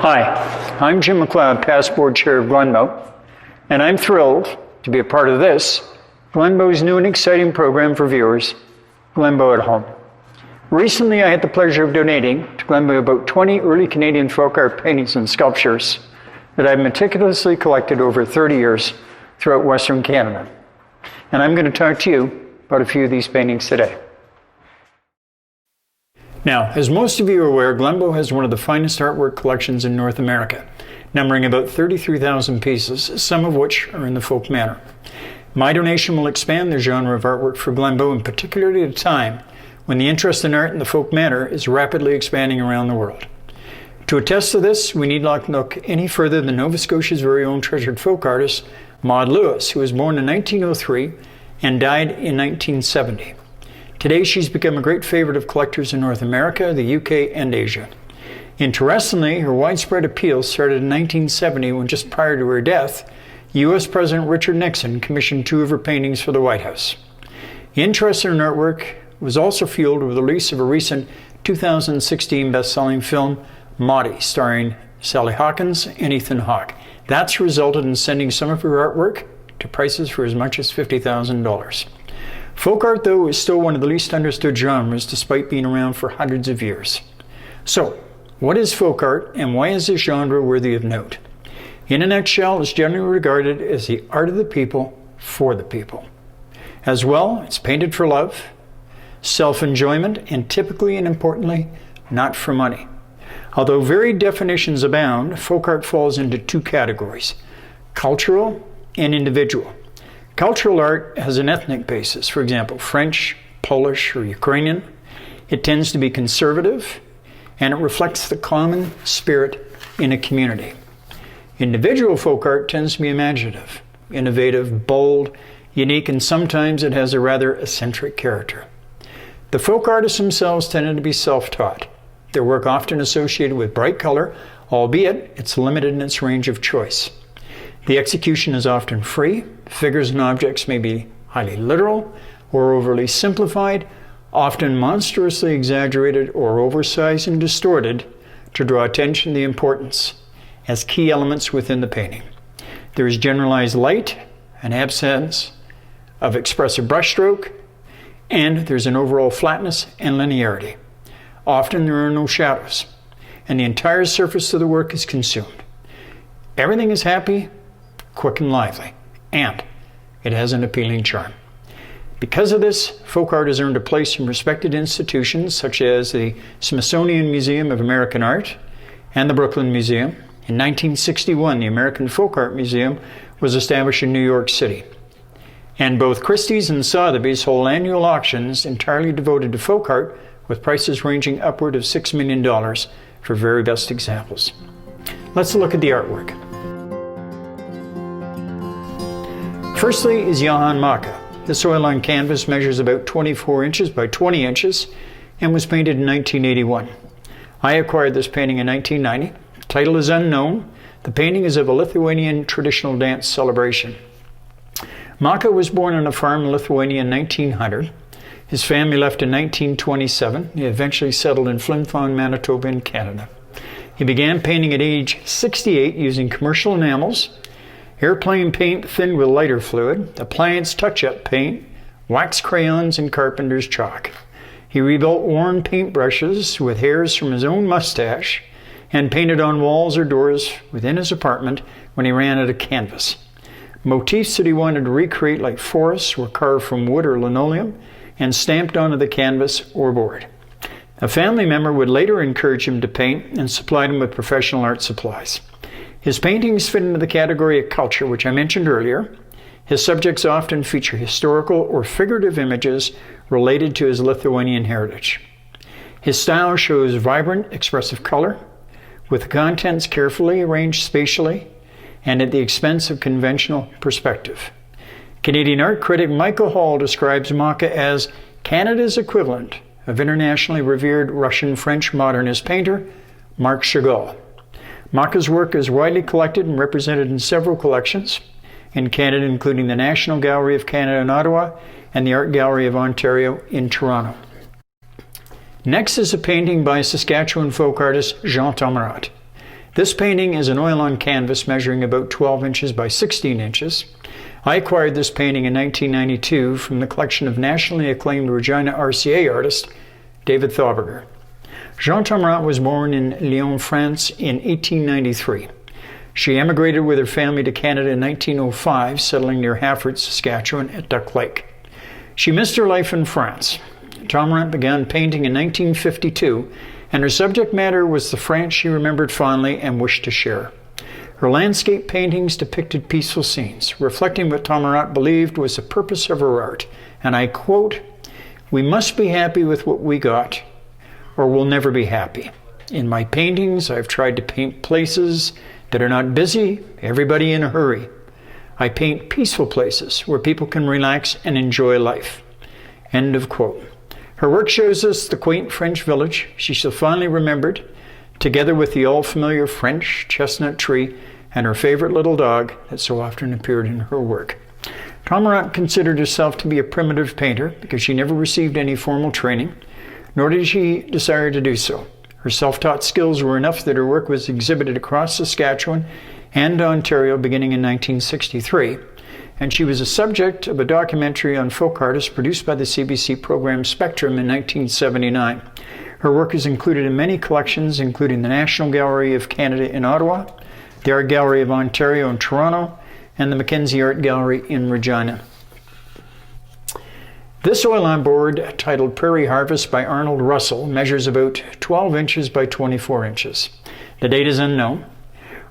Hi, I'm Jim McLeod, past board chair of Glenbow, and I'm thrilled to be a part of this, Glenbow's new and exciting program for viewers, Glenbow at Home. Recently, I had the pleasure of donating to Glenbow about 20 early Canadian folk art paintings and sculptures that I've meticulously collected over 30 years throughout Western Canada. And I'm going to talk to you about a few of these paintings today. Now, as most of you are aware, Glenbow has one of the finest artwork collections in North America, numbering about 33,000 pieces, some of which are in the folk manner. My donation will expand the genre of artwork for Glenbow, and particularly at a time when the interest in art in the folk manner is rapidly expanding around the world. To attest to this, we need not look any further than Nova Scotia's very own treasured folk artist, Maud Lewis, who was born in 1903 and died in 1970. Today, she's become a great favorite of collectors in North America, the UK, and Asia. Interestingly, her widespread appeal started in 1970 when, just prior to her death, U.S. President Richard Nixon commissioned 2 of her paintings for the White House. Interest in her artwork was also fueled with the release of a recent 2016 best-selling film, Maudie, starring Sally Hawkins and Ethan Hawke. That's resulted in sending some of her artwork to prices for as much as $50,000. Folk art, though, is still one of the least understood genres, despite being around for hundreds of years. So, what is folk art, and why is this genre worthy of note? In a nutshell, it's generally regarded as the art of the people, for the people. As well, it's painted for love, self-enjoyment, and typically and importantly, not for money. Although varied definitions abound, folk art falls into 2 categories, cultural and individual. Cultural art has an ethnic basis, for example, French, Polish, or Ukrainian. It tends to be conservative, and it reflects the common spirit in a community. Individual folk art tends to be imaginative, innovative, bold, unique, and sometimes it has a rather eccentric character. The folk artists themselves tended to be self-taught. Their work often associated with bright color, albeit it's limited in its range of choice. The execution is often free. Figures and objects may be highly literal or overly simplified, often monstrously exaggerated or oversized and distorted to draw attention to the importance as key elements within the painting. There is generalized light, an absence of expressive brushstroke, and there's an overall flatness and linearity. Often there are no shadows, and the entire surface of the work is consumed. Everything is happy, quick and lively, and it has an appealing charm. Because of this, folk art has earned a place in respected institutions such as the Smithsonian Museum of American Art and the Brooklyn Museum. In 1961, the American Folk Art Museum was established in New York City. And both Christie's and Sotheby's hold annual auctions entirely devoted to folk art, with prices ranging upward of $6 million for very best examples. Let's look at the artwork. Firstly is Johann Macke. This oil on canvas measures about 24 inches by 20 inches and was painted in 1981. I acquired this painting in 1990. The title is unknown. The painting is of a Lithuanian traditional dance celebration. Macke was born on a farm in Lithuania in 1900. His family left in 1927. He eventually settled in Flin Flon, Manitoba in Canada. He began painting at age 68 using commercial enamels, airplane paint thinned with lighter fluid, appliance touch-up paint, wax crayons, and carpenter's chalk. He rebuilt worn paintbrushes with hairs from his own mustache and painted on walls or doors within his apartment when he ran out of canvas. Motifs that he wanted to recreate, like forests, were carved from wood or linoleum and stamped onto the canvas or board. A family member would later encourage him to paint and supplied him with professional art supplies. His paintings fit into the category of culture, which I mentioned earlier. His subjects often feature historical or figurative images related to his Lithuanian heritage. His style shows vibrant, expressive color, with the contents carefully arranged spatially and at the expense of conventional perspective. Canadian art critic Michael Hall describes Macke as Canada's equivalent of internationally revered Russian-French modernist painter Marc Chagall. Macke's work is widely collected and represented in several collections in Canada, including the National Gallery of Canada in Ottawa and the Art Gallery of Ontario in Toronto. Next is a painting by Saskatchewan folk artist Jeantamarat. This painting is an oil on canvas measuring about 12 inches by 16 inches. I acquired this painting in 1992 from the collection of nationally acclaimed Regina RCA artist David Thauberger. Jeantamarat was born in Lyon, France in 1893. She emigrated with her family to Canada in 1905, settling near Hafford, Saskatchewan at Duck Lake. She missed her life in France. Jeantamarat began painting in 1952, and her subject matter was the France she remembered fondly and wished to share. Her landscape paintings depicted peaceful scenes, reflecting what Jeantamarat believed was the purpose of her art, and I quote, "We must be happy with what we got, or we'll never be happy. In my paintings, I've tried to paint places that are not busy, everybody in a hurry. I paint peaceful places where people can relax and enjoy life." End of quote. Her work shows us the quaint French village she so fondly remembered, together with the all-familiar French chestnut tree and her favorite little dog that so often appeared in her work. Jeantamarat considered herself to be a primitive painter because she never received any formal training, nor did she desire to do so. Her self-taught skills were enough that her work was exhibited across Saskatchewan and Ontario beginning in 1963, and she was a subject of a documentary on folk artists produced by the CBC program Spectrum in 1979. Her work is included in many collections, including the National Gallery of Canada in Ottawa, the Art Gallery of Ontario in Toronto, and the Mackenzie Art Gallery in Regina. This oil on board, titled Prairie Harvest by Arnold Russell, measures about 12 inches by 24 inches. The date is unknown.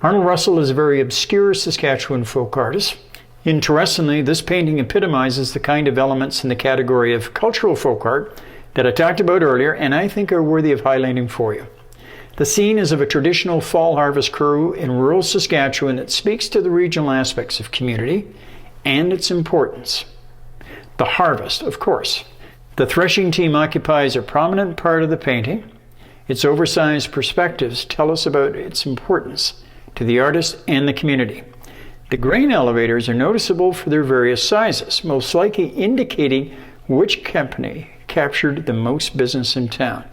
Arnold Russell is a very obscure Saskatchewan folk artist. Interestingly, this painting epitomizes the kind of elements in the category of cultural folk art that I talked about earlier, and I think are worthy of highlighting for you. The scene is of a traditional fall harvest crew in rural Saskatchewan that speaks to the regional aspects of community and its importance. The harvest, of course. The threshing team occupies a prominent part of the painting. Its oversized perspectives tell us about its importance to the artist and the community. The grain elevators are noticeable for their various sizes, most likely indicating which company captured the most business in town.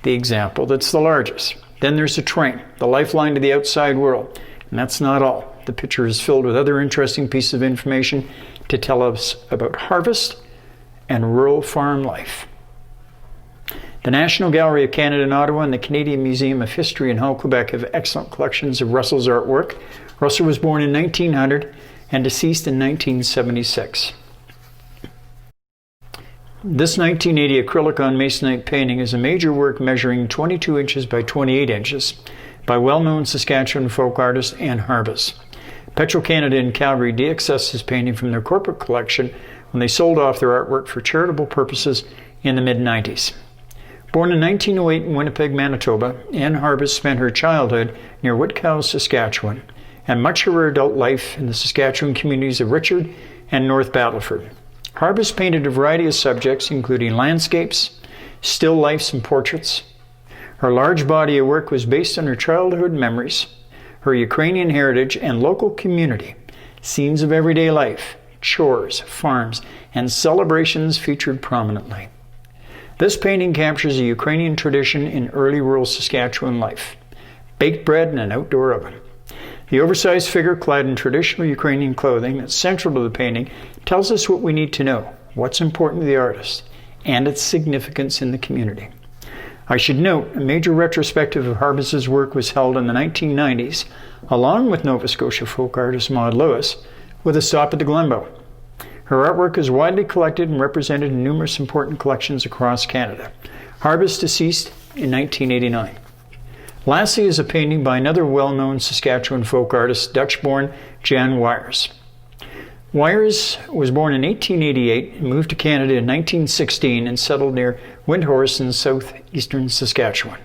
The example that's the largest. Then there's a train, the lifeline to the outside world. And that's not all. The picture is filled with other interesting pieces of information to tell us about harvest and rural farm life. The National Gallery of Canada in Ottawa and the Canadian Museum of History in Hull, Quebec have excellent collections of Russell's artwork. Russell was born in 1900 and deceased in 1976. This 1980 acrylic on masonite painting is a major work measuring 22 inches by 28 inches by well-known Saskatchewan folk artist Anne Harbis. Petro-Canada in Calgary de-accessed this painting from their corporate collection when they sold off their artwork for charitable purposes in the mid-90s. Born in 1908 in Winnipeg, Manitoba, Anne Harbis spent her childhood near Whitcow, Saskatchewan, and much of her adult life in the Saskatchewan communities of Richard and North Battleford. Harbis painted a variety of subjects, including landscapes, still lifes, and portraits. Her large body of work was based on her childhood memories, her Ukrainian heritage, and local community. Scenes of everyday life, chores, farms, and celebrations featured prominently. This painting captures a Ukrainian tradition in early rural Saskatchewan life: baked bread in an outdoor oven. The oversized figure clad in traditional Ukrainian clothing that's central to the painting tells us what we need to know, what's important to the artist, and its significance in the community. I should note, a major retrospective of Harbis' work was held in the 1990s, along with Nova Scotia folk artist Maud Lewis, with a stop at the Glenbow. Her artwork is widely collected and represented in numerous important collections across Canada. Harbis deceased in 1989. Lastly is a painting by another well-known Saskatchewan folk artist, Dutch-born Jan Wyers. Wyers was born in 1888 and moved to Canada in 1916 and settled near Windhorse in southeastern Saskatchewan.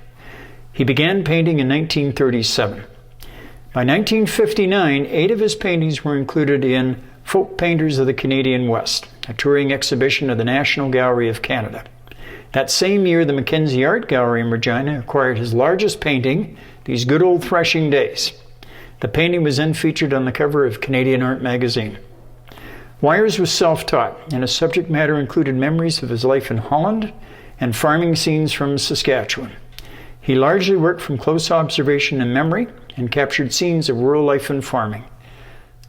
He began painting in 1937. By 1959, 8 of his paintings were included in Folk Painters of the Canadian West, a touring exhibition of the National Gallery of Canada. That same year, the Mackenzie Art Gallery in Regina acquired his largest painting, These Good Old Threshing Days. The painting was then featured on the cover of Canadian Art magazine. Wyers was self-taught, and his subject matter included memories of his life in Holland and farming scenes from Saskatchewan. He largely worked from close observation and memory and captured scenes of rural life and farming.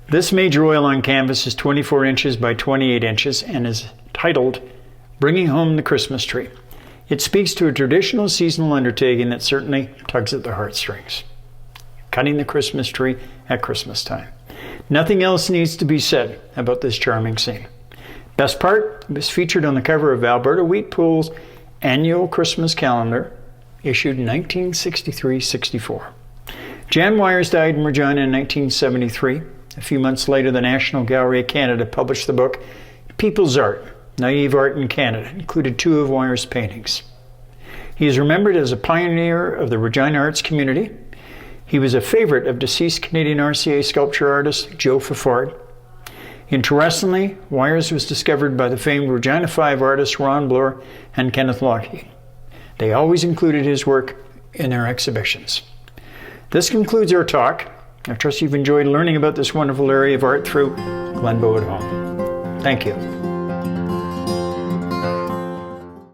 This major oil on canvas is 24 inches by 28 inches and is titled Bringing Home the Christmas Tree. It speaks to a traditional seasonal undertaking that certainly tugs at the heartstrings. Cutting the Christmas tree at Christmas time. Nothing else needs to be said about this charming scene. Best part, it was featured on the cover of Alberta Wheat Pool's annual Christmas calendar, issued in 1963-64. Jan Wyers died in Regina in 1973. A few months later, the National Gallery of Canada published the book People's Art, Naive Art in Canada. It included 2 of Wyers' paintings. He is remembered as a pioneer of the Regina arts community. He was a favorite of deceased Canadian RCA sculpture artist Joe Fafard. Interestingly, Wyers was discovered by the famed Regina 5 artists Ron Bloor and Kenneth Lockheed. They always included his work in their exhibitions. This concludes our talk. I trust you've enjoyed learning about this wonderful area of art through Glenbow at Home. Thank you.